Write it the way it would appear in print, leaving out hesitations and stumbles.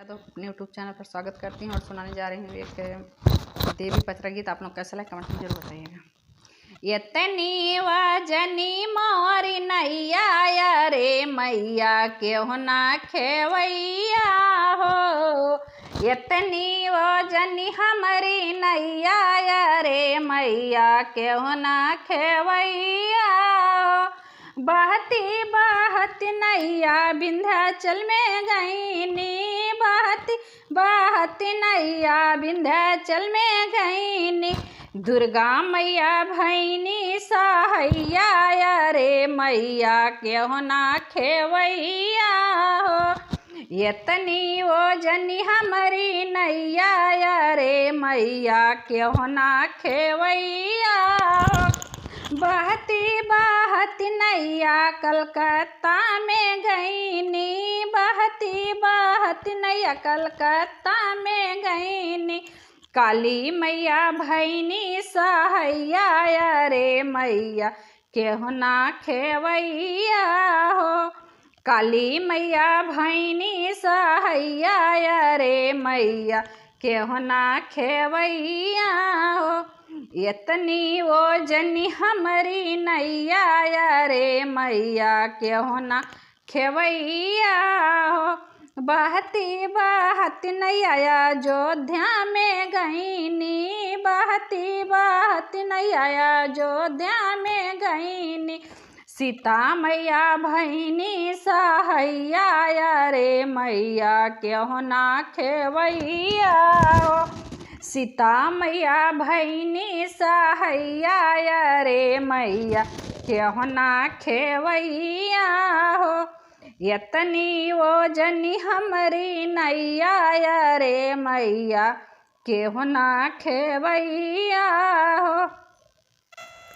तो अपने YouTube channel पर स्वागत करती हूँ और सुनाने जा रही हूँ एक देवी पचरा गीत। आप लोग कैसा लगे कमेंट में जरूर बताइएगा। इतनी वजनी मोरी नैया रे मैया क्यों ना खेवैया हो, इतनी वजनी हमारी नैया रे मैया क्यों ना खेवैया हो। बहती बहती नैया विंध्याचल में गईनी, बहती बहती नैया विंध्याचल में गईनी। दुर्गा मैया भैनी सहैया रे मैया क्यों ना खेवैया हो, इतनी ओजनी हमारी नैया रे मैया क्यों ना खेवैया हो। बहती बहती नैया कलकत्ता में गईनी, बहती बहती नैया कलकत्ता में गईनी। काली मैया भैनी सहैया रे मैया क्यों ना खेवैया हो, काली मैया भैनी सहैया रे मैया क्यों ना खेवैया हो। इतनी ओजनी हमारी नैया रे मैया क्यों ना खेवैया हो। बहती बहती नैया अयोध्या में गईनी, बहती बहती नैया अयोध्या में गईनी। सीता मैया भैनी सहैया रे मैया क्यों ना खेवैया हो, सीता मैया भैनी सहैया रे मैया क्यों ना खेवैया हो। इतनी ओजनी हमारी नैया रे मैया क्यों ना खेवैया